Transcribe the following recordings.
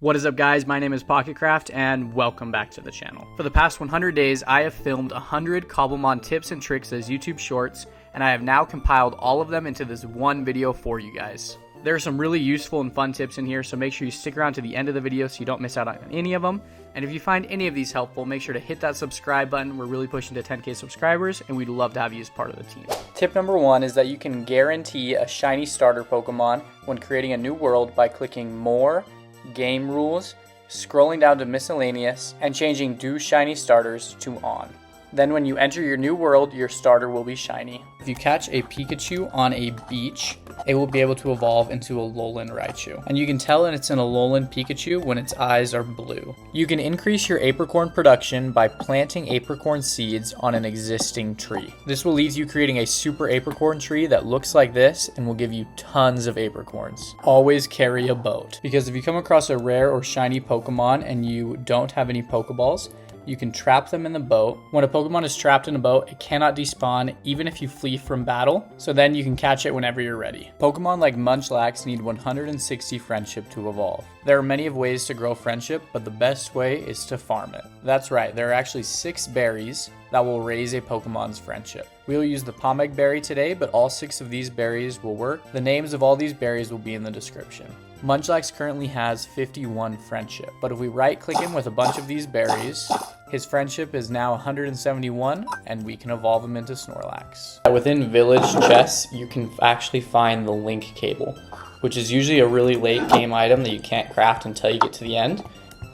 What is up, guys? My name is Pocketcraft and welcome back to the channel. For the past 100 days, I have filmed 100 Cobblemon tips and tricks as YouTube shorts, and I have now compiled all of them into this one video for you guys. There are some really useful and fun tips in here, so make sure you stick around to the end of the video so you don't miss out on any of them. And if you find any of these helpful, make sure to hit that subscribe button. We're really pushing to 10K subscribers, and we'd love to have you as part of the team. Tip number 1 is that you can guarantee a shiny starter Pokemon when creating a new world by clicking More, Game Rules, scrolling down to Miscellaneous, and changing Do Shiny Starters to On. Then when you enter your new world, your starter will be shiny. If you catch a Pikachu on a beach, it will be able to evolve into a Alolan Raichu. And you can tell that it's an Alolan Pikachu when its eyes are blue. You can increase your apricorn production by planting apricorn seeds on an existing tree. This will leave you creating a super apricorn tree that looks like this and will give you tons of apricorns. Always carry a boat, because if you come across a rare or shiny Pokemon and you don't have any Pokeballs, you can trap them in the boat. When a Pokemon is trapped in a boat, it cannot despawn even if you flee from battle, so then you can catch it whenever you're ready. Pokemon like Munchlax need 160 friendship to evolve. There are many of ways to grow friendship, but the best way is to farm it. That's right, there are actually 6 berries that will raise a Pokemon's friendship. We'll use the Pomeg berry today, but all 6 of these berries will work. The names of all these berries will be in the description. Munchlax currently has 51 friendship, but if we right click him with a bunch of these berries, his friendship is now 171, and we can evolve him into Snorlax. Within village chests, you can actually find the link cable, which is usually a really late game item that you can't craft until you get to the end.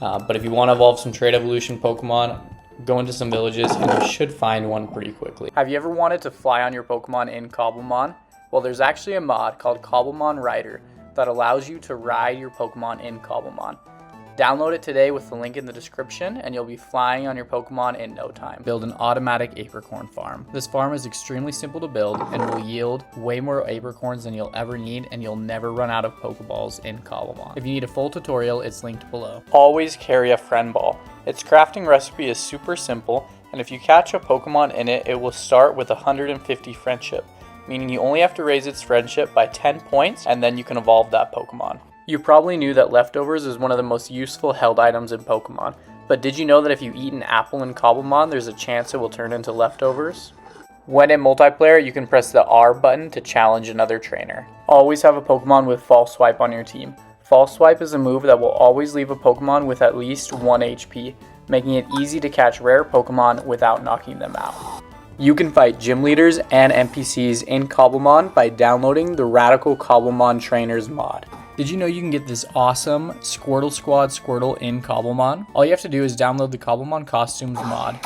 But if you want to evolve some trade evolution Pokemon, go into some villages and you should find one pretty quickly. Have you ever wanted to fly on your Pokemon in Cobblemon? Well, there's actually a mod called Cobblemon Rider that allows you to ride your Pokemon in Cobblemon. Download it today with the link in the description and you'll be flying on your Pokemon in no time. Build an automatic apricorn farm. This farm is extremely simple to build and will yield way more apricorns than you'll ever need, and you'll never run out of Pokeballs in Cobblemon. If you need a full tutorial, it's linked below. Always carry a friend ball. Its crafting recipe is super simple, and if you catch a Pokemon in it, it will start with 150 friendship, meaning you only have to raise its friendship by 10 points and then you can evolve that Pokemon. You probably knew that leftovers is one of the most useful held items in Pokemon, but did you know that if you eat an apple in Cobblemon, there's a chance it will turn into leftovers? When in multiplayer, you can press the R button to challenge another trainer. Always have a Pokemon with False Swipe on your team. False Swipe is a move that will always leave a Pokemon with at least 1 HP, making it easy to catch rare Pokemon without knocking them out. You can fight gym leaders and NPCs in Cobblemon by downloading the Radical Cobblemon Trainers mod. Did you know you can get this awesome Squirtle Squad Squirtle in Cobblemon? All you have to do is download the Cobblemon Costumes mod,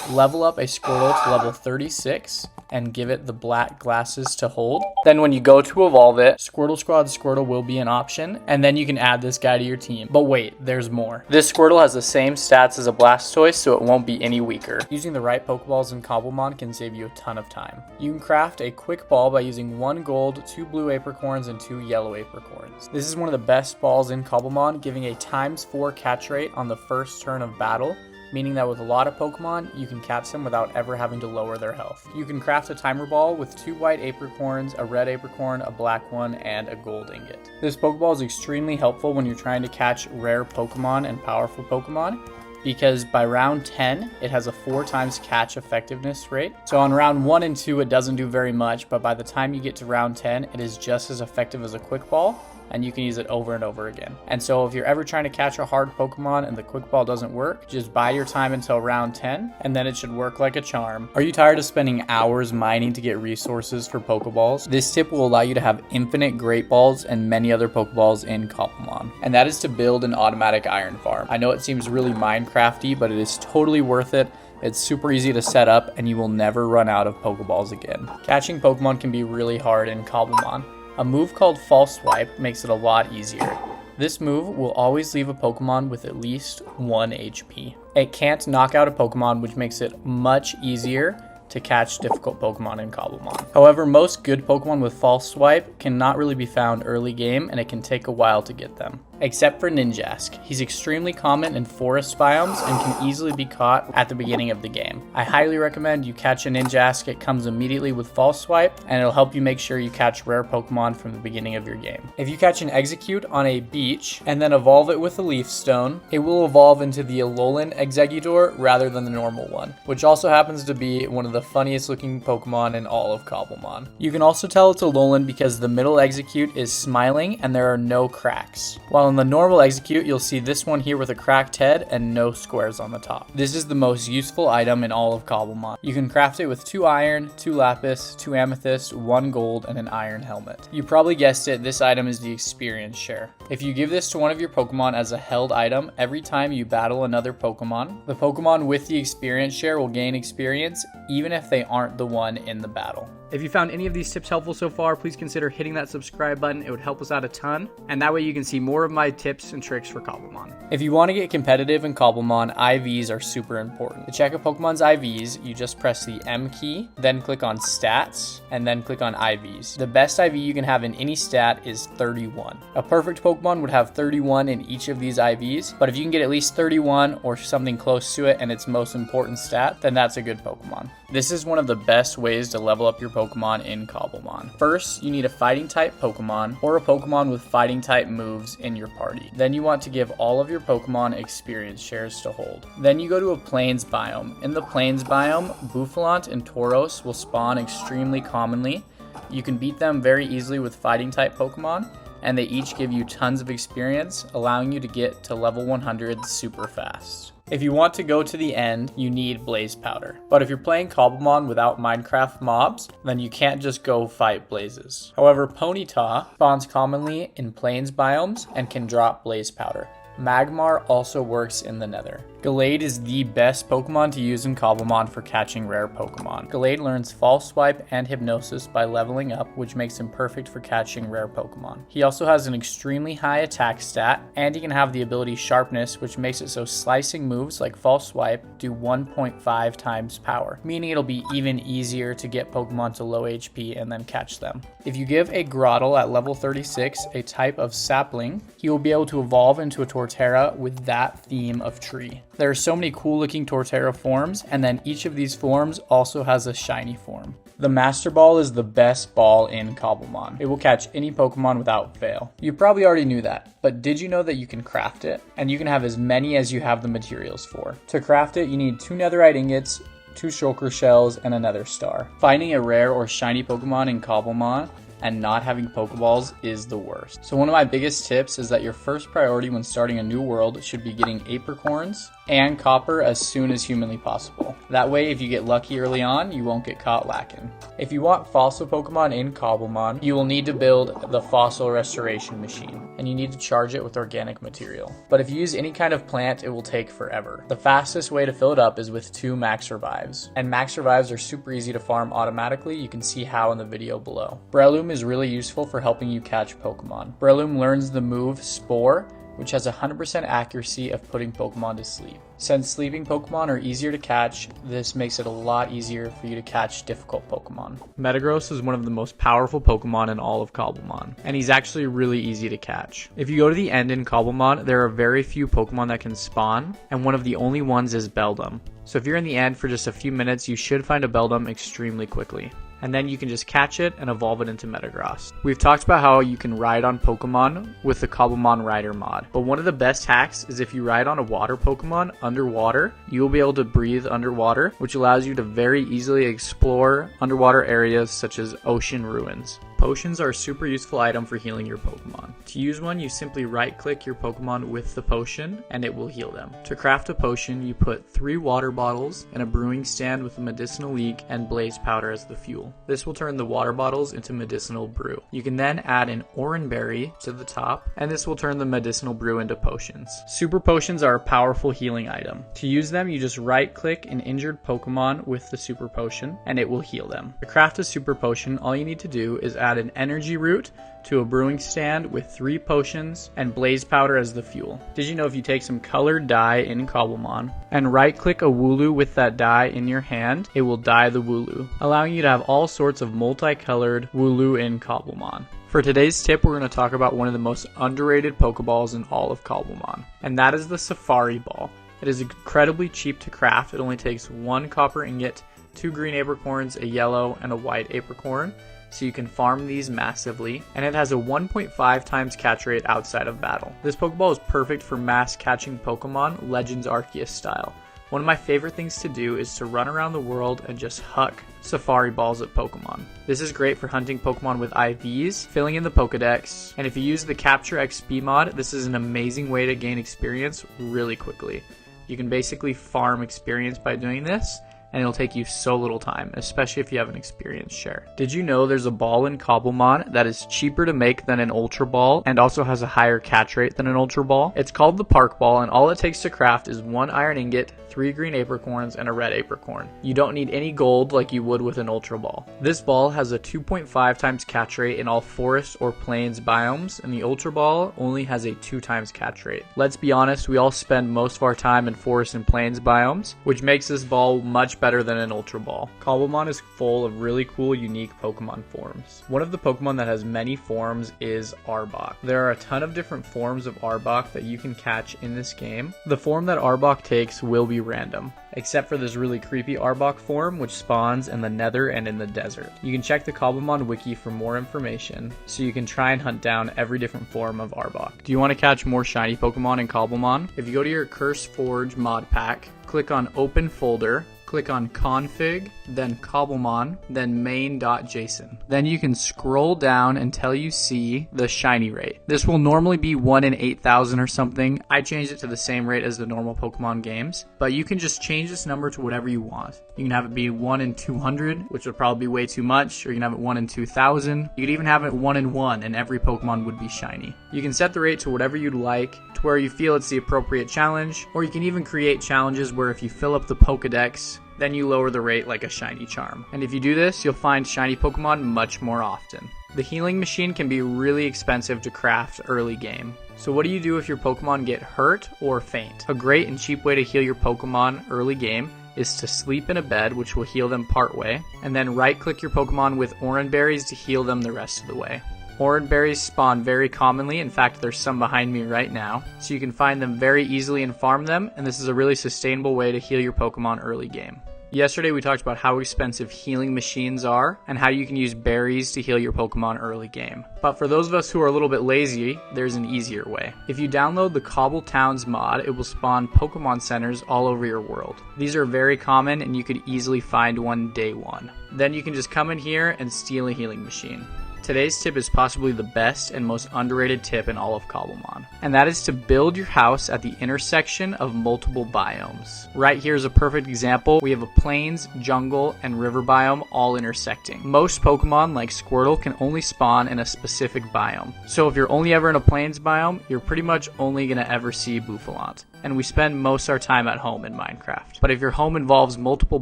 level up a Squirtle to level 36, and give it the black glasses to hold. Then when you go to evolve it, Squirtle Squad Squirtle will be an option, and then you can add this guy to your team. But wait, there's more. This Squirtle has the same stats as a Blastoise, so it won't be any weaker. Using the right Pokeballs in Cobblemon can save you a ton of time. You can craft a quick ball by using 1 gold, 2 blue apricorns, and 2 yellow apricorns. This is one of the best balls in Cobblemon, giving a ×4 catch rate on the first turn of battle, meaning that with a lot of Pokemon, you can catch them without ever having to lower their health. You can craft a timer ball with 2 white apricorns, a red apricorn, a black one, and a gold ingot. This Pokeball is extremely helpful when you're trying to catch rare Pokemon and powerful Pokemon, because by round 10, it has a 4 times catch effectiveness rate. So on round 1 and 2, it doesn't do very much, but by the time you get to round 10, it is just as effective as a quick ball, and you can use it over and over again. And so if you're ever trying to catch a hard Pokemon and the quick ball doesn't work, just buy your time until round 10, and then it should work like a charm. Are you tired of spending hours mining to get resources for Pokeballs? This tip will allow you to have infinite Great Balls and many other Pokeballs in Cobblemon, and that is to build an automatic iron farm. I know it seems really Minecrafty, but it is totally worth it. It's super easy to set up, and you will never run out of Pokeballs again. Catching Pokemon can be really hard in Cobblemon. A move called False Swipe makes it a lot easier. This move will always leave a Pokemon with at least 1 HP. It can't knock out a Pokemon, which makes it much easier to catch difficult Pokemon in Cobblemon. However, most good Pokemon with False Swipe cannot really be found early game, and it can take a while to get them. except for Ninjask. He's extremely common in forest biomes and can easily be caught at the beginning of the game. I highly recommend you catch a Ninjask. It comes immediately with False Swipe, and it'll help you make sure you catch rare Pokemon from the beginning of your game. If you catch an Execute on a beach and then evolve it with a Leaf Stone, it will evolve into the Alolan Exeggutor rather than the normal one, which also happens to be one of the funniest looking Pokemon in all of Cobblemon. You can also tell it's Alolan because the middle Execute is smiling and there are no cracks. While in the normal Execute, you'll see this one here with a cracked head and no squares on the top. This is the most useful item in all of Cobblemon. You can craft it with 2 iron, 2 lapis, 2 amethyst, 1 gold, and an iron helmet. You probably guessed it, this item is the experience share. If you give this to one of your Pokemon as a held item, every time you battle another Pokemon, the Pokemon with the experience share will gain experience even if they aren't the one in the battle. If you found any of these tips helpful so far, please consider hitting that subscribe button. It would help us out a ton, and that way you can see more of my tips and tricks for Cobblemon. If you want to get competitive in Cobblemon, IVs are super important. To check a Pokemon's IVs, you just press the M key, then click on Stats, and then click on IVs. The best IV you can have in any stat is 31. A perfect Pokemon would have 31 in each of these IVs, but if you can get at least 31 or something close to it in its most important stat, then that's a good Pokemon. This is one of the best ways to level up your Pokemon in Cobblemon. First, you need a fighting type Pokemon or a Pokemon with fighting type moves in your party. Then you want to give all of your Pokemon experience shares to hold. Then you go to a plains biome. In the plains biome, Bouffalant and Tauros will spawn extremely commonly. You can beat them very easily with fighting type Pokemon, and they each give you tons of experience, allowing you to get to level 100 super fast. If you want to go to the end, you need Blaze Powder. But if you're playing Cobblemon without Minecraft mobs, then you can't just go fight Blazes. However, Ponyta spawns commonly in plains biomes and can drop Blaze Powder. Magmar also works in the Nether. Gallade is the best Pokemon to use in Cobblemon for catching rare Pokemon. Gallade learns False Swipe and Hypnosis by leveling up, which makes him perfect for catching rare Pokemon. He also has an extremely high attack stat, and he can have the ability Sharpness, which makes it so slicing moves like False Swipe do 1.5 times power, meaning it'll be even easier to get Pokemon to low HP and then catch them. If you give a Grottle at level 36 a type of sapling, he will be able to evolve into a Torterra with that theme of tree. There are so many cool looking Torterra forms, and then each of these forms also has a shiny form. The Master Ball is the best ball in Cobblemon. It will catch any Pokemon without fail. You probably already knew that, but did you know that you can craft it? And you can have as many as you have the materials for. To craft it, you need 2 netherite ingots, 2 shulker shells, and a nether star. Finding a rare or shiny Pokemon in Cobblemon and not having Pokeballs is the worst. So one of my biggest tips is that your first priority when starting a new world should be getting apricorns and copper as soon as humanly possible. That way, if you get lucky early on, you won't get caught lacking. If you want fossil Pokemon in Cobblemon, you will need to build the fossil restoration machine, and you need to charge it with organic material. But if you use any kind of plant, it will take forever. The fastest way to fill it up is with 2 max revives, and max revives are super easy to farm automatically. You can see how in the video below. Breloom is really useful for helping you catch Pokemon. Breloom learns the move Spore, which has 100% accuracy of putting Pokemon to sleep. Since sleeping Pokemon are easier to catch, this makes it a lot easier for you to catch difficult Pokemon. Metagross is one of the most powerful Pokemon in all of Cobblemon, and he's actually really easy to catch. If you go to the end in Cobblemon, there are very few Pokemon that can spawn, and one of the only ones is Beldum. So if you're in the end for just a few minutes, you should find a Beldum extremely quickly. And then you can just catch it and evolve it into Metagross. We've talked about how you can ride on Pokemon with the Cobblemon Rider mod, but one of the best hacks is if you ride on a water Pokemon underwater, you will be able to breathe underwater, which allows you to very easily explore underwater areas such as ocean ruins. Potions are a super useful item for healing your Pokemon. To use one, you simply right-click your Pokemon with the potion and it will heal them. To craft a potion, you put 3 water bottles in a brewing stand with a medicinal leek and blaze powder as the fuel. This will turn the water bottles into medicinal brew. You can then add an orange berry to the top, and this will turn the medicinal brew into potions. Super potions are a powerful healing item. To use them, you just right-click an injured Pokemon with the super potion and it will heal them. To craft a super potion, all you need to do is add an energy root to a brewing stand with 3 potions and blaze powder as the fuel. Did you know if you take some colored dye in Cobblemon and right click a Wooloo with that dye in your hand, it will dye the Wooloo, allowing you to have all sorts of multicolored Wooloo in Cobblemon. For today's tip, we're going to talk about one of the most underrated Pokeballs in all of Cobblemon, and that is the Safari Ball. It is incredibly cheap to craft. It only takes 1 copper ingot, 2 green apricorns, a yellow, and a white apricorn, so you can farm these massively, and it has a 1.5 times catch rate outside of battle. This Pokeball is perfect for mass catching Pokemon, Legends Arceus style. One of my favorite things to do is to run around the world and just huck Safari Balls at Pokemon. This is great for hunting Pokemon with IVs, filling in the Pokedex, and if you use the Capture XP mod, this is an amazing way to gain experience really quickly. You can basically farm experience by doing this, and it'll take you so little time, especially if you have an experience share. Did you know there's a ball in Cobblemon that is cheaper to make than an Ultra Ball and also has a higher catch rate than an Ultra Ball? It's called the Park Ball, and all it takes to craft is 1 iron ingot, 3 green apricorns, and a red apricorn. You don't need any gold like you would with an Ultra Ball. This ball has a 2.5 times catch rate in all forest or plains biomes, and the Ultra Ball only has a 2 times catch rate. Let's be honest, we all spend most of our time in forest and plains biomes, which makes this ball much better than an Ultra Ball. Cobblemon is full of really cool, unique Pokemon forms. One of the Pokemon that has many forms is Arbok. There are a ton of different forms of Arbok that you can catch in this game. The form that Arbok takes will be random, except for this really creepy Arbok form which spawns in the Nether and in the desert. You can check the Cobblemon wiki for more information, so you can try and hunt down every different form of Arbok. Do you want to catch more shiny Pokemon in Cobblemon? If you go to your Curse Forge mod pack, click on Open Folder, click on Config, then Cobblemon, then main.json. Then you can scroll down until you see the shiny rate. This will normally be 1 in 8,000 or something. I changed it to the same rate as the normal Pokemon games, but you can just change this number to whatever you want. You can have it be 1 in 200, which would probably be way too much, or you can have it 1 in 2,000. You could even have it 1 in 1, and every Pokemon would be shiny. You can set the rate to whatever you'd like, to where you feel it's the appropriate challenge, or you can even create challenges where if you fill up the Pokedex, then you lower the rate like a shiny charm. And if you do this, you'll find shiny Pokemon much more often. The healing machine can be really expensive to craft early game. So what do you do if your Pokemon get hurt or faint? A great and cheap way to heal your Pokemon early game is to sleep in a bed, which will heal them part way, and then right click your Pokemon with Oran Berries to heal them the rest of the way. Oran berries spawn very commonly, in fact there's some behind me right now, so you can find them very easily and farm them, and this is a really sustainable way to heal your Pokemon early game. Yesterday we talked about how expensive healing machines are and how you can use berries to heal your Pokemon early game. But for those of us who are a little bit lazy, there's an easier way. If you download the Cobble Towns mod, it will spawn Pokemon centers all over your world. These are very common and you could easily find one day one. Then you can just come in here and steal a healing machine. Today's tip is possibly the best and most underrated tip in all of Cobblemon, and that is to build your house at the intersection of multiple biomes. Right here is a perfect example. We have a plains, jungle, and river biome all intersecting. Most Pokemon, like Squirtle, can only spawn in a specific biome. So if you're only ever in a plains biome, you're pretty much only going to ever see Bouffalante. And we spend most of our time at home in Minecraft. But if your home involves multiple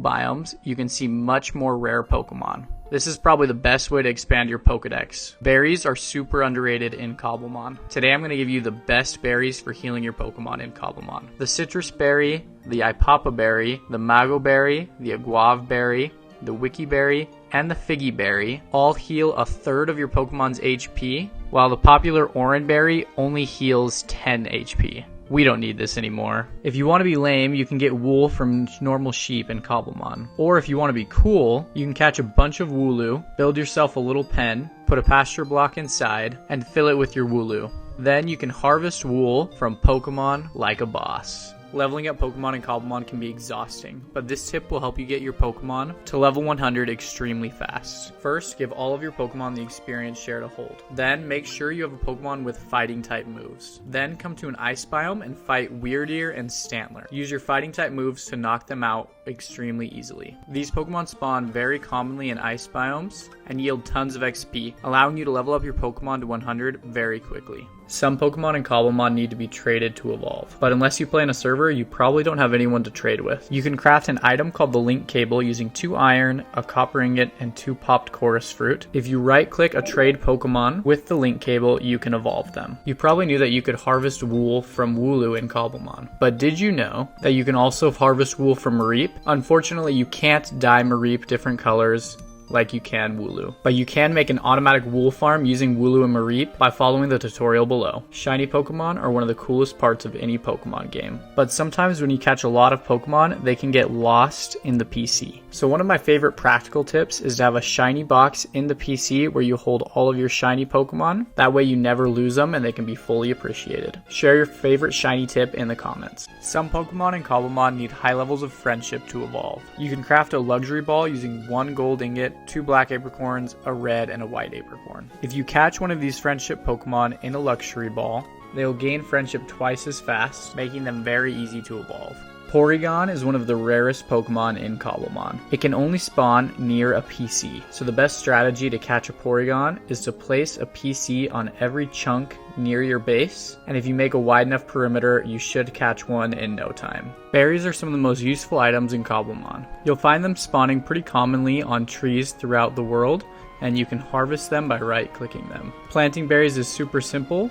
biomes, you can see much more rare Pokemon. This is probably the best way to expand your Pokedex. Berries are super underrated in Cobblemon. Today I'm going to give you the best berries for healing your Pokemon in Cobblemon. The Citrus Berry, the Ipapa Berry, the Mago Berry, the Aguave Berry, the Wiki Berry, and the Figgy Berry all heal a third of your Pokemon's HP, while the popular Oran Berry only heals 10 HP. We don't need this anymore. If you want to be lame, you can get wool from normal sheep in Cobblemon. Or if you want to be cool, you can catch a bunch of Wooloo, build yourself a little pen, put a pasture block inside, and fill it with your Wooloo. Then you can harvest wool from Pokemon like a boss. Leveling up Pokemon in Cobblemon can be exhausting, but this tip will help you get your Pokemon to level 100 extremely fast. First, give all of your Pokemon the experience share to hold. Then, make sure you have a Pokemon with fighting type moves. Then, come to an ice biome and fight Weirdeer and Stantler. Use your fighting type moves to knock them out extremely easily. These Pokemon spawn very commonly in ice biomes and yield tons of XP, allowing you to level up your Pokemon to 100 very quickly. Some Pokemon in Cobblemon need to be traded to evolve, but unless you play in a server, you probably don't have anyone to trade with. You can craft an item called the Link Cable using 2 iron, a copper ingot, and 2 popped chorus fruit. If you right-click a trade Pokemon with the Link Cable, you can evolve them. You probably knew that you could harvest wool from Wooloo in Cobblemon, but did you know that you can also harvest wool from Mareep? Unfortunately, you can't dye Mareep different colors like you can Wooloo. But you can make an automatic wool farm using Wooloo and Mareep by following the tutorial below. Shiny Pokemon are one of the coolest parts of any Pokemon game, but sometimes when you catch a lot of Pokemon, they can get lost in the PC. So one of my favorite practical tips is to have a shiny box in the PC where you hold all of your shiny Pokemon. That way you never lose them and they can be fully appreciated. Share your favorite shiny tip in the comments. Some Pokemon in Cobblemon need high levels of friendship to evolve. You can craft a luxury ball using 1 gold ingot, 2 black apricorns, a red, and a white apricorn. If you catch one of these friendship Pokemon in a luxury ball, they will gain friendship twice as fast, making them very easy to evolve. Porygon is one of the rarest Pokemon in Cobblemon. It can only spawn near a PC, so the best strategy to catch a Porygon is to place a PC on every chunk near your base, and if you make a wide enough perimeter, you should catch one in no time. Berries are some of the most useful items in Cobblemon. You'll find them spawning pretty commonly on trees throughout the world, and you can harvest them by right-clicking them. Planting berries is super simple.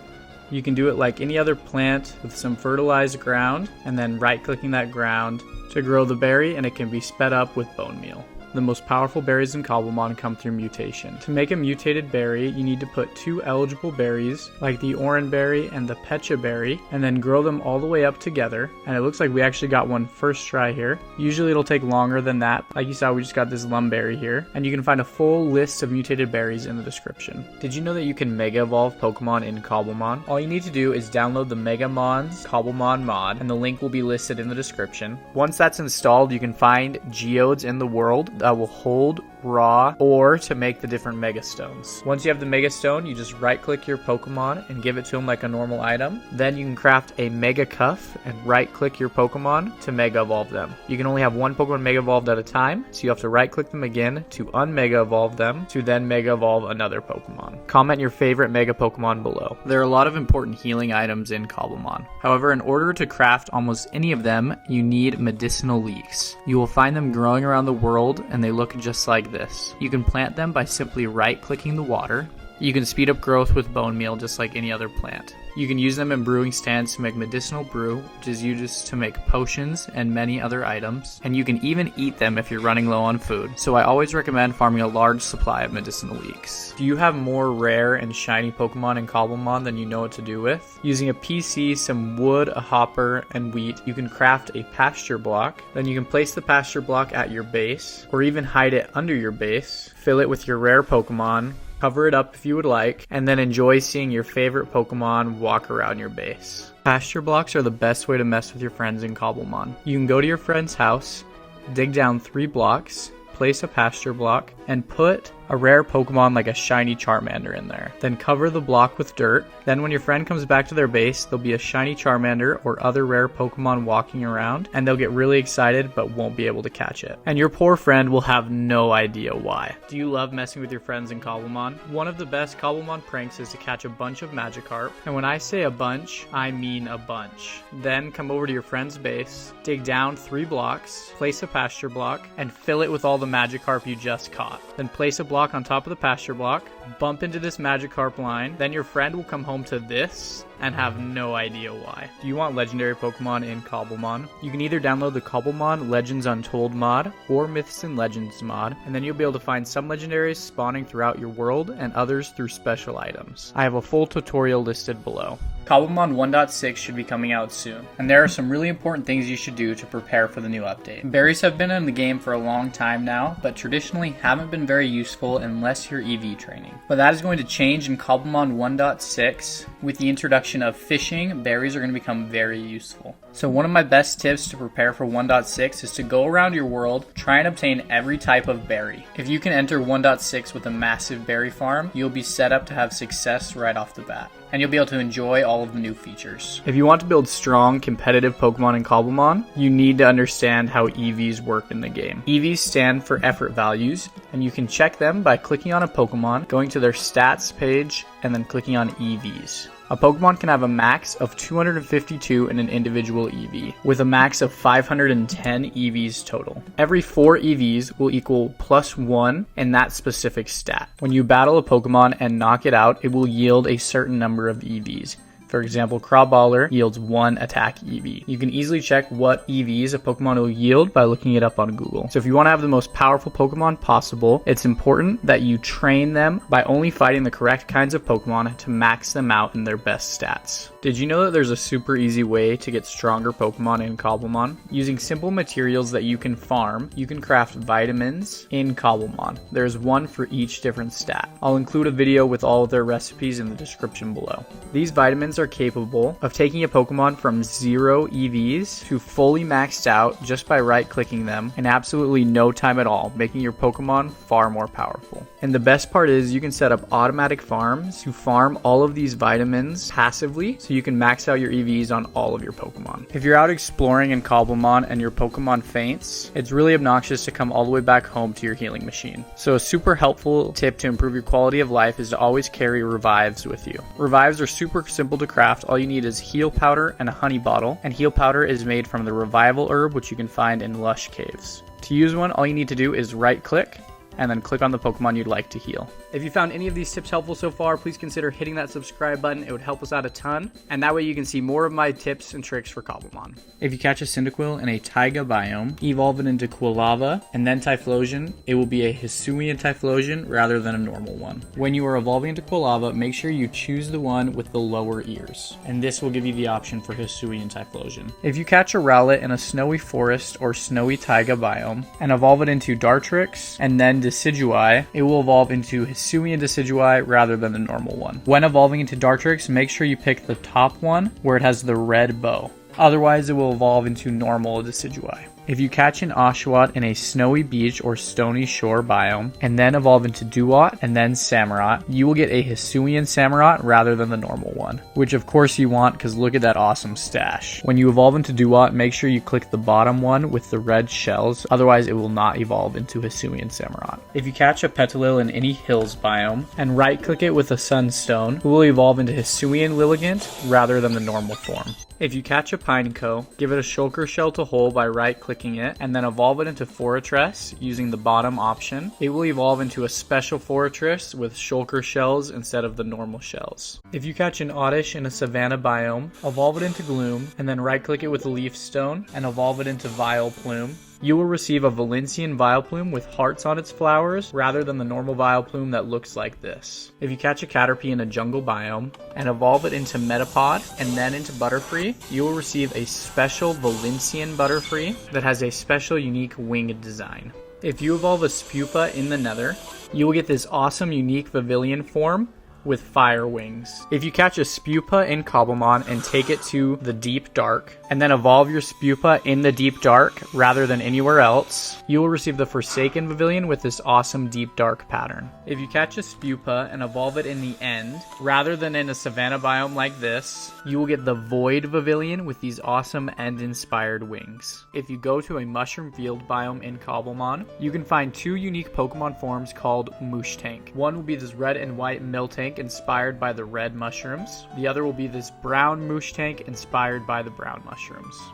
You can do it like any other plant with some fertilized ground and then right-clicking that ground to grow the berry, and it can be sped up with bone meal. The most powerful berries in Cobblemon come through mutation. To make a mutated berry, you need to put 2 eligible berries, like the Oran berry and the Pecha berry, and then grow them all the way up together. And it looks like we actually got one first try here. Usually it'll take longer than that. Like you saw, we just got this Lumberry here. And you can find a full list of mutated berries in the description. Did you know that you can Mega Evolve Pokemon in Cobblemon? All you need to do is download the Megamons Cobblemon mod, and the link will be listed in the description. Once that's installed, you can find geodes in the world that will hold raw or to make the different Mega Stones. Once you have the Mega Stone, you just right click your Pokemon and give it to him like a normal item. Then you can craft a Mega Cuff and right click your Pokemon to Mega Evolve them. You can only have one Pokemon Mega Evolved at a time, so you have to right click them again to unmega evolve them to then Mega Evolve another Pokemon. Comment your favorite Mega Pokemon below. There are a lot of important healing items in Cobblemon. However, in order to craft almost any of them, you need medicinal leeks. You will find them growing around the world, and they look just like this. You can plant them by simply right-clicking the water. You can speed up growth with bone meal just like any other plant. You can use them in brewing stands to make medicinal brew, which is used to make potions and many other items. And you can even eat them if you're running low on food. So I always recommend farming a large supply of medicinal leeks. Do you have more rare and shiny Pokemon in Cobblemon than you know what to do with? Using a PC, some wood, a hopper, and wheat, you can craft a pasture block. Then you can place the pasture block at your base, or even hide it under your base. Fill it with your rare Pokemon. Cover it up if you would like, and then enjoy seeing your favorite Pokemon walk around your base. Pasture blocks are the best way to mess with your friends in Cobblemon. You can go to your friend's house, dig down 3 blocks, place a pasture block, and put a rare Pokemon like a shiny Charmander in there. Then cover the block with dirt. Then when your friend comes back to their base, there'll be a shiny Charmander or other rare Pokemon walking around, and they'll get really excited but won't be able to catch it. And your poor friend will have no idea why. Do you love messing with your friends in Cobblemon? One of the best Cobblemon pranks is to catch a bunch of Magikarp. And when I say a bunch, I mean a bunch. Then come over to your friend's base, dig down 3 blocks, place a pasture block, and fill it with all the Magikarp you just caught. Then place a block on top of the pasture block, bump into this Magikarp line, then your friend will come home to this and have no idea why. Do you want legendary Pokemon in Cobblemon? You can either download the Cobblemon Legends Untold mod or Myths and Legends mod, and then you'll be able to find some legendaries spawning throughout your world and others through special items. I have a full tutorial listed below. Cobblemon 1.6 should be coming out soon, and there are some really important things you should do to prepare for the new update. Berries have been in the game for a long time now, but traditionally haven't been very useful unless you're EV training. But that is going to change in Cobblemon 1.6. With the introduction of fishing, berries are going to become very useful. So one of my best tips to prepare for 1.6 is to go around your world, try and obtain every type of berry. If you can enter 1.6 with a massive berry farm, you'll be set up to have success right off the bat, and you'll be able to enjoy all of the new features. If you want to build strong, competitive Pokemon in Cobblemon, you need to understand how EVs work in the game. EVs stand for effort values, and you can check them by clicking on a Pokemon, going to their stats page, and then clicking on EVs. A Pokemon can have a max of 252 in an individual EV, with a max of 510 EVs total. Every 4 EVs will equal +1 in that specific stat. When you battle a Pokemon and knock it out, it will yield a certain number of EVs. For example, Crabballer yields 1 attack EV. You can easily check what EVs a Pokemon will yield by looking it up on Google. So if you want to have the most powerful Pokemon possible, it's important that you train them by only fighting the correct kinds of Pokemon to max them out in their best stats. Did you know that there's a super easy way to get stronger Pokemon in Cobblemon? Using simple materials that you can farm, you can craft vitamins in Cobblemon. There's one for each different stat. I'll include a video with all of their recipes in the description below. These vitamins are capable of taking a Pokemon from 0 EVs to fully maxed out just by right-clicking them in absolutely no time at all, making your Pokemon far more powerful. And the best part is you can set up automatic farms to farm all of these vitamins passively, so you can max out your EVs on all of your Pokemon. If you're out exploring in Cobblemon and your Pokemon faints, it's really obnoxious to come all the way back home to your healing machine. So a super helpful tip to improve your quality of life is to always carry revives with you. Revives are super simple to craft. All you need is heal powder and a honey bottle, and heal powder is made from the revival herb, which you can find in lush caves. To use one, all you need to do is right click and then click on the Pokemon you'd like to heal. If you found any of these tips helpful so far, please consider hitting that subscribe button. It would help us out a ton, and that way you can see more of my tips and tricks for Cobblemon. If you catch a Cyndaquil in a Taiga biome, evolve it into Quilava, and then Typhlosion, it will be a Hisuian Typhlosion rather than a normal one. When you are evolving into Quilava, make sure you choose the one with the lower ears, and this will give you the option for Hisuian Typhlosion. If you catch a Rowlet in a snowy forest or snowy Taiga biome, and evolve it into Dartrix, and then Decidueye, it will evolve into Hisuian Decidueye rather than the normal one. When evolving into Dartrix, make sure you pick the top one where it has the red bow. Otherwise, it will evolve into normal Decidueye. If you catch an Oshawott in a snowy beach or stony shore biome, and then evolve into Duat and then Samurott, you will get a Hisuian Samurott rather than the normal one, which of course you want because look at that awesome stash. When you evolve into Duat, make sure you click the bottom one with the red shells, otherwise it will not evolve into Hisuian Samurott. If you catch a Petalil in any hills biome, and right click it with a Sunstone, it will evolve into Hisuian Lilligant rather than the normal form. If you catch a Pineco, give it a Shulker Shell to hole by right-clicking it, and then evolve it into Forretress using the bottom option. It will evolve into a special Forretress with Shulker Shells instead of the normal shells. If you catch an Oddish in a Savanna biome, evolve it into Gloom, and then right-click it with a Leaf Stone, and evolve it into Vileplume. You will receive a Valencian Vileplume with hearts on its flowers rather than the normal Vileplume that looks like this. If you catch a Caterpie in a jungle biome and evolve it into Metapod and then into Butterfree, you will receive a special Valencian Butterfree that has a special unique winged design. If you evolve a Spupa in the Nether, you will get this awesome unique Vivillon form with fire wings. If you catch a Spupa in Cobblemon and take it to the Deep Dark, and then evolve your Spupa in the Deep Dark rather than anywhere else, you will receive the Forsaken Pavilion with this awesome Deep Dark pattern. If you catch a Spupa and evolve it in the End, rather than in a Savanna biome like this, you will get the Void Pavilion with these awesome End-inspired wings. If you go to a Mushroom Field biome in Cobblemon, you can find 2 unique Pokemon forms called Moosh Tank. One will be this red and white Miltank inspired by the red mushrooms. The other will be this brown Moosh Tank inspired by the brown mushrooms.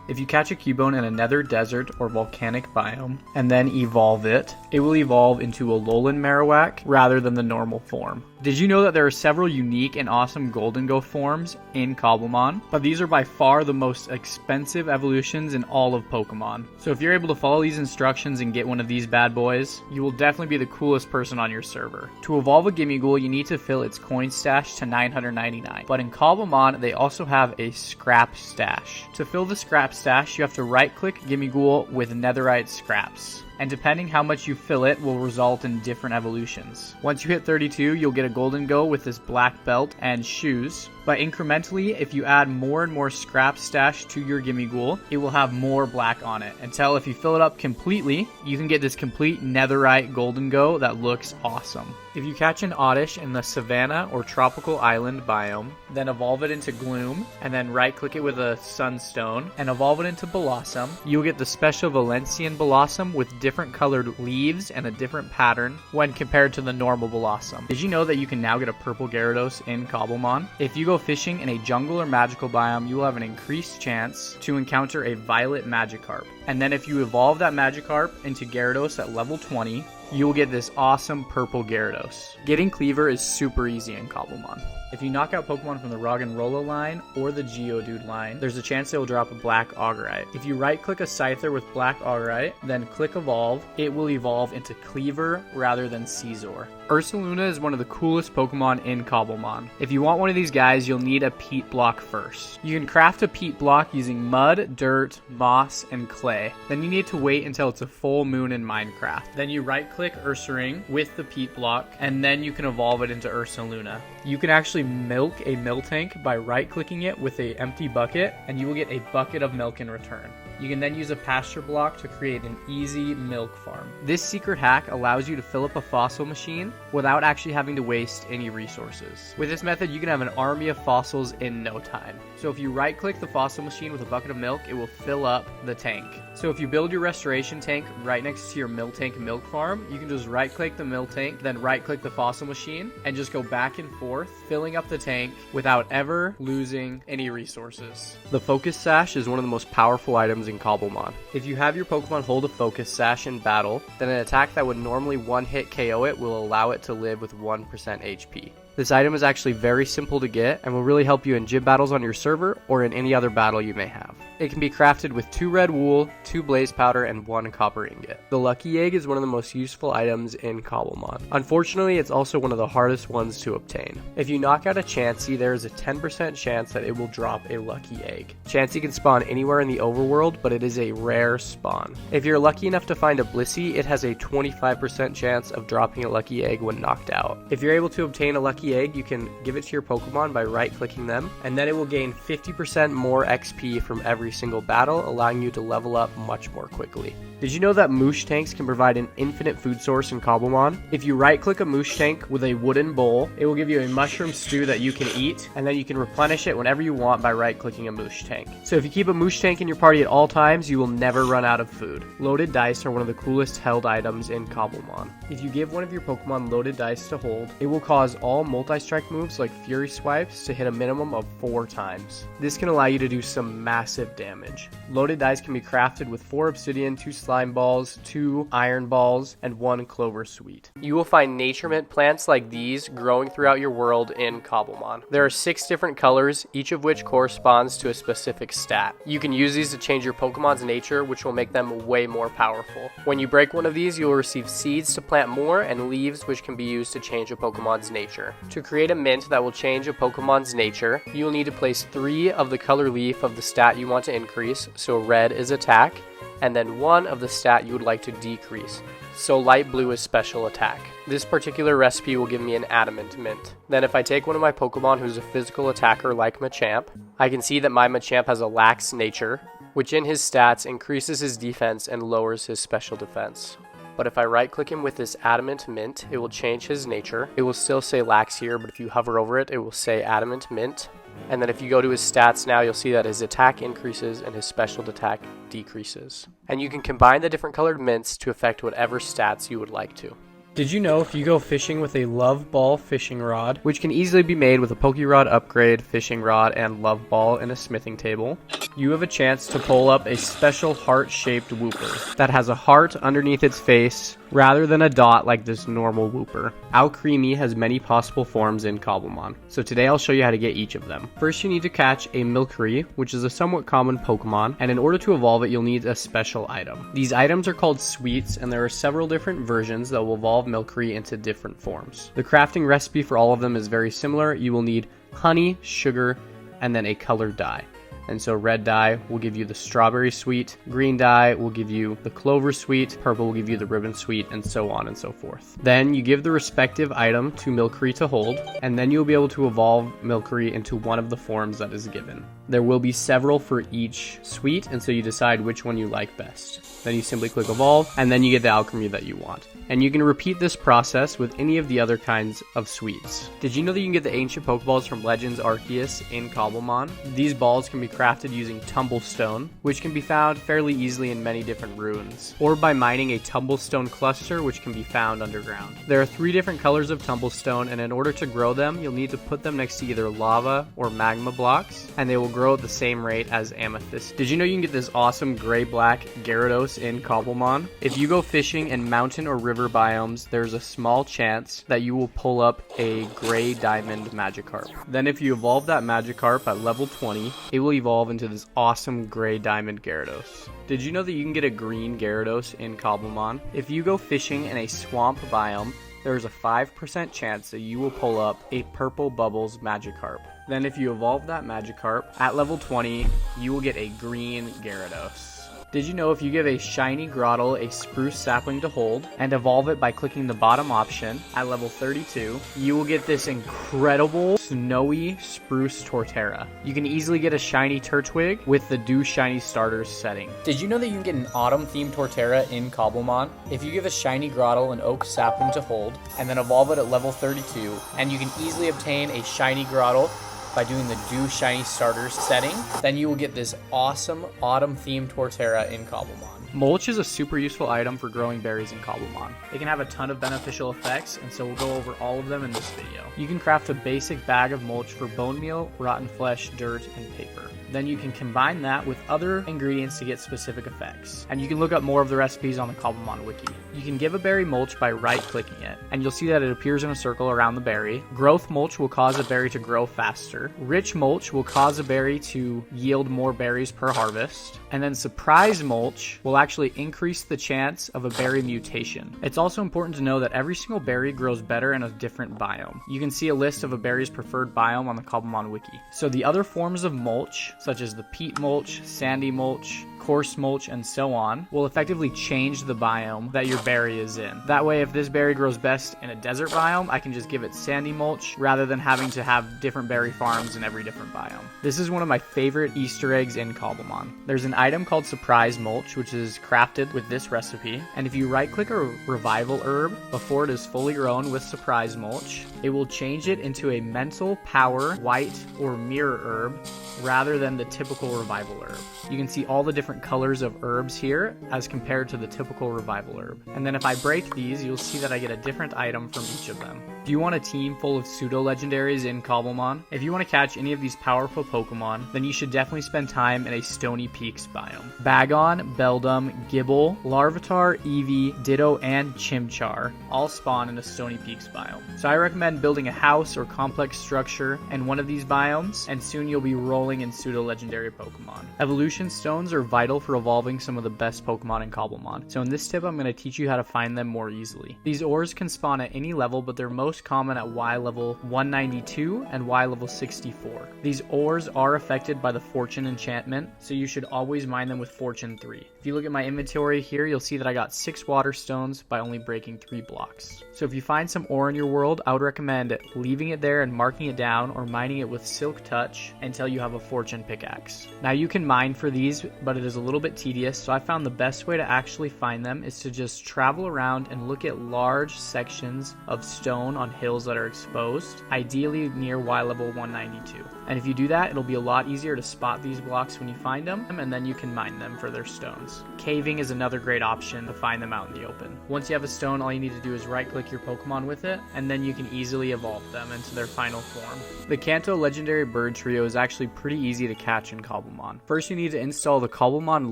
If you catch a Cubone in a nether desert or volcanic biome and then evolve it, it will evolve into a Alolan Marowak rather than the normal form. Did you know that there are several unique and awesome Gholdengo forms in Cobblemon? But these are by far the most expensive evolutions in all of Pokemon. So if you're able to follow these instructions and get one of these bad boys, you will definitely be the coolest person on your server. To evolve a Gimmighoul, you need to fill its coin stash to 999. But in Cobblemon, they also have a scrap stash. To fill the scrap stash, you have to right-click Gimmighoul with netherite scraps. And depending how much you fill it will result in different evolutions. Once you hit 32, you'll get a Gholdengo with this black belt and shoes. But incrementally, if you add more and more scrap stash to your Gimmighoul, it will have more black on it. Until if you fill it up completely, you can get this complete netherite Gholdengo that looks awesome. If you catch an Oddish in the Savannah or Tropical Island biome, then evolve it into Gloom, and then right-click it with a Sunstone, and evolve it into Blossom, you'll get the special Valencian Blossom with different colored leaves and a different pattern when compared to the normal Blossom. Did you know that you can now get a purple Gyarados in Cobblemon? If you go fishing in a jungle or magical biome, you will have an increased chance to encounter a violet Magikarp. And then if you evolve that Magikarp into Gyarados at level 20, you will get this awesome purple Gyarados. Getting Cleaver is super easy in Cobblemon. If you knock out Pokemon from the Roggenrola line or the Geodude line, there's a chance they will drop a Black Augurite. If you right-click a Scyther with Black Augurite, then click Evolve, it will evolve into Cleaver rather than Scizor. Ursaluna is one of the coolest Pokemon in Cobblemon. If you want one of these guys, you'll need a peat block first. You can craft a peat block using mud, dirt, moss, and clay. Then you need to wait until it's a full moon in Minecraft. Then you right-click Ursaring with the peat block, and then you can evolve it into Ursaluna. You can actually milk a Miltank by right-clicking it with an empty bucket, and you will get a bucket of milk in return. You can then use a pasture block to create an easy milk farm. This secret hack allows you to fill up a fossil machine without actually having to waste any resources. With this method, you can have an army of fossils in no time. So if you right-click the fossil machine with a bucket of milk, it will fill up the tank. So if you build your restoration tank right next to your Miltank milk farm, you can just right-click the Miltank, then right-click the fossil machine, and just go back and forth, filling up the tank without ever losing any resources. The Focus Sash is one of the most powerful items in Cobblemon. If you have your Pokemon hold a Focus Sash in battle, then an attack that would normally one-hit KO it will allow it to live with 1% HP. This item is actually very simple to get and will really help you in gym battles on your server or in any other battle you may have. It can be crafted with 2 red wool, 2 blaze powder, and 1 copper ingot. The Lucky Egg is one of the most useful items in Cobblemon. Unfortunately, it's also one of the hardest ones to obtain. If you knock out a Chansey, there is a 10% chance that it will drop a Lucky Egg. Chansey can spawn anywhere in the overworld, but it is a rare spawn. If you're lucky enough to find a Blissey, it has a 25% chance of dropping a Lucky Egg when knocked out. If you're able to obtain a Lucky Egg, you can give it to your Pokemon by right-clicking them, and then it will gain 50% more XP from every single battle, allowing you to level up much more quickly. Did you know that moosh tanks can provide an infinite food source in Cobblemon? If you right-click a moosh tank with a wooden bowl, it will give you a mushroom stew that you can eat, and then you can replenish it whenever you want by right-clicking a moosh tank. So if you keep a moosh tank in your party at all times, you will never run out of food. Loaded dice are one of the coolest held items in Cobblemon. If you give one of your Pokemon loaded dice to hold, it will cause all multi-strike moves like Fury Swipes to hit a minimum of 4 times. This can allow you to do some massive damage. Loaded dice can be crafted with 4 obsidian, 2 slime balls, 2 iron balls, and 1 clover sweet. You will find nature mint plants like these growing throughout your world in Cobblemon. There are 6 different colors, each of which corresponds to a specific stat. You can use these to change your Pokemon's nature, which will make them way more powerful. When you break one of these, you will receive seeds to plant more and leaves which can be used to change a Pokemon's nature. To create a mint that will change a Pokemon's nature, you will need to place 3 of the color leaf of the stat you want to increase, so red is attack, and then 1 of the stat you would like to decrease, so light blue is special attack. This particular recipe will give me an adamant mint. Then if I take one of my Pokemon who's a physical attacker like Machamp, I can see that my Machamp has a lax nature, which in his stats increases his defense and lowers his special defense. But if I right click him with this adamant mint, it will change his nature. It will still say lax here, but if you hover over it, it will say adamant mint. And then if you go to his stats now, you'll see that his attack increases and his special attack decreases. And you can combine the different colored mints to affect whatever stats you would like to. Did you know if you go fishing with a Love Ball fishing rod, which can easily be made with a Pokerod upgrade, fishing rod, and Love Ball in a smithing table, you have a chance to pull up a special heart-shaped Wooper that has a heart underneath its face rather than a dot like this normal Wooper. Alcremie has many possible forms in Cobblemon, so today I'll show you how to get each of them. First you need to catch a Milcery, which is a somewhat common Pokemon, and in order to evolve it you'll need a special item. These items are called sweets, and there are several different versions that will evolve Milcery into different forms. The crafting recipe for all of them is very similar. You will need honey, sugar, and then a colored dye. And so red dye will give you the strawberry sweet, green dye will give you the clover sweet, purple will give you the ribbon sweet, and so on and so forth. Then you give the respective item to Milcery to hold, and then you'll be able to evolve Milcery into one of the forms that is given. There will be several for each sweet, and so you decide which one you like best. Then you simply click evolve, and then you get the Alcremie that you want. And you can repeat this process with any of the other kinds of sweets. Did you know that you can get the ancient Pokeballs from Legends Arceus in Cobblemon? These balls can be crafted using Tumblestone, which can be found fairly easily in many different ruins, or by mining a Tumblestone cluster, which can be found underground. There are 3 different colors of Tumblestone, and in order to grow them, you'll need to put them next to either lava or magma blocks, and they will grow at the same rate as amethyst. Did you know you can get this awesome gray-black Gyarados Gyarados in Cobblemon. If you go fishing in mountain or river biomes, there's a small chance that you will pull up a gray diamond Magikarp. Then if you evolve that Magikarp at level 20, it will evolve into this awesome gray diamond Gyarados. Did you know that you can get a green Gyarados in Cobblemon? If you go fishing in a swamp biome, there is a 5% chance that you will pull up a purple Bubbles Magikarp. Then if you evolve that Magikarp at level 20, you will get a green Gyarados. Did you know if you give a shiny Grottle a spruce sapling to hold and evolve it by clicking the bottom option at level 32, you will get this incredible snowy spruce Torterra. You can easily get a shiny Turtwig with the Do Shiny Starters setting. Did you know that you can get an autumn themed Torterra in Cobblemon? If you give a shiny Grottle an oak sapling to hold and then evolve it at level 32, and you can easily obtain a shiny Grottle by doing the Do Shiny Starters setting, then you will get this awesome autumn-themed Torterra in Cobblemon. Mulch is a super useful item for growing berries in Cobblemon. It can have a ton of beneficial effects, and so we'll go over all of them in this video. You can craft a basic bag of mulch for bone meal, rotten flesh, dirt, and paper. Then you can combine that with other ingredients to get specific effects. And you can look up more of the recipes on the Cobblemon wiki. You can give a berry mulch by right-clicking it, and you'll see that it appears in a circle around the berry. Growth mulch will cause a berry to grow faster. Rich mulch will cause a berry to yield more berries per harvest. And then surprise mulch will actually increase the chance of a berry mutation. It's also important to know that every single berry grows better in a different biome. You can see a list of a berry's preferred biome on the Cobblemon wiki. So the other forms of mulch, such as the peat mulch, sandy mulch, coarse mulch, and so on, will effectively change the biome that your berry is in. That way, if this berry grows best in a desert biome, I can just give it sandy mulch rather than having to have different berry farms in every different biome. This is one of my favorite Easter eggs in Cobblemon. There's an item called surprise mulch, which is crafted with this recipe, and if you right-click a revival herb before it is fully grown with surprise mulch, it will change it into a mental power, white, or mirror herb rather than the typical revival herb. You can see all the different colors of herbs here as compared to the typical revival herb. And then if I break these, you'll see that I get a different item from each of them. Do you want a team full of pseudo-legendaries in Cobblemon? If you want to catch any of these powerful Pokemon, then you should definitely spend time in a Stony Peaks biome. Bagon, Beldum, Gibble, Larvitar, Eevee, Ditto, and Chimchar all spawn in a Stony Peaks biome. So I recommend building a house or complex structure in one of these biomes, and soon you'll be rolling in pseudo-legendary Pokemon. Evolution stones are vital for evolving some of the best Pokemon in Cobblemon. So in this tip, I'm going to teach you how to find them more easily. These ores can spawn at any level, but they're most common at Y level 192 and Y level 64. These ores are affected by the Fortune enchantment, so you should always mine them with Fortune 3. If you look at my inventory here, you'll see that I got 6 water stones by only breaking 3 blocks. So if you find some ore in your world, I would recommend leaving it there and marking it down, or mining it with Silk Touch until you have a Fortune pickaxe. Now you can mine for these, but it is a little bit tedious, so I found the best way to actually find them is to just travel around and look at large sections of stone on hills that are exposed, ideally near Y level 192. And if you do that, it'll be a lot easier to spot these blocks when you find them, and then you can mine them for their stones. Caving is another great option to find them out in the open. Once you have a stone, all you need to do is right-click your Pokemon with it, and then you can easily evolve them into their final form. The Kanto Legendary Bird Trio is actually pretty easy to catch in Cobblemon. First, you need to install the Cobblemon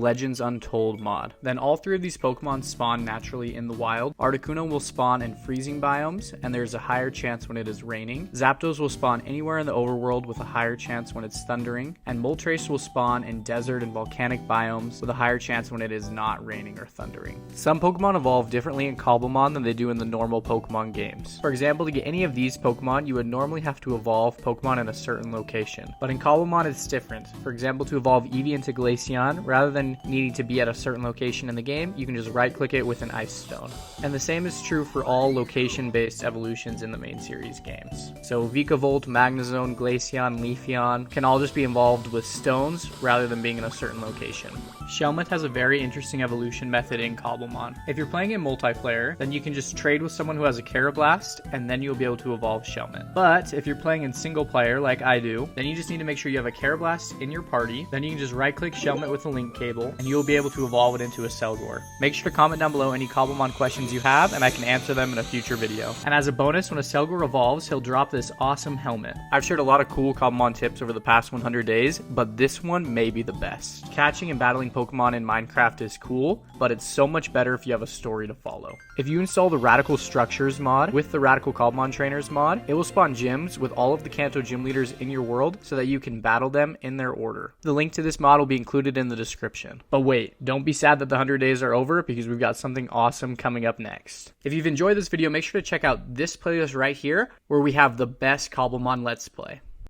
Legends Untold mod. Then all 3 of these Pokemon spawn naturally in the wild. Articuno will spawn in freezing biomes, and there's a higher chance when it is raining. Zapdos will spawn anywhere in the overworld with a higher chance when it's thundering, and Moltres will spawn in desert and volcanic biomes with a higher chance when it is not raining or thundering. Some Pokemon evolve differently in Cobblemon than they do in the normal Pokemon games. For example, to get any of these Pokemon, you would normally have to evolve Pokemon in a certain location, but in Cobblemon it's different. For example, to evolve Eevee into Glaceon, rather than needing to be at a certain location in the game, you can just right-click it with an Ice Stone. And the same is true for all location-based evolutions in the main series games. So Vikavolt, Magnezone, Glaceon, Leafeon can all just be involved with stones rather than being in a certain location. Shelmet has a very interesting evolution method in Cobblemon. If you're playing in multiplayer, then you can just trade with someone who has a Carablast, and then you'll be able to evolve Shelmet. But if you're playing in single player, like I do, then you just need to make sure you have a Carablast in your party. Then you can just right-click Shelmet with a link cable, and you'll be able to evolve it into a Selgor. Make sure to comment down below any Cobblemon questions you have, and I can answer them in a future video. And as a bonus, when a Selgor evolves, he'll drop this awesome helmet. I've shared a lot of cool Cobblemon Cobblemon tips over the past 100 days, but this one may be the best. Catching and battling Pokemon in Minecraft is cool, but it's so much better if you have a story to follow. If you install the Radical Structures mod with the Radical Cobblemon Trainers mod, it will spawn gyms with all of the Kanto gym leaders in your world so that you can battle them in their order. The link to this mod will be included in the description. But wait, don't be sad that the 100 days are over, because we've got something awesome coming up next. If you've enjoyed this video, make sure to check out this playlist right here where we have the best Cobblemon Let's Play.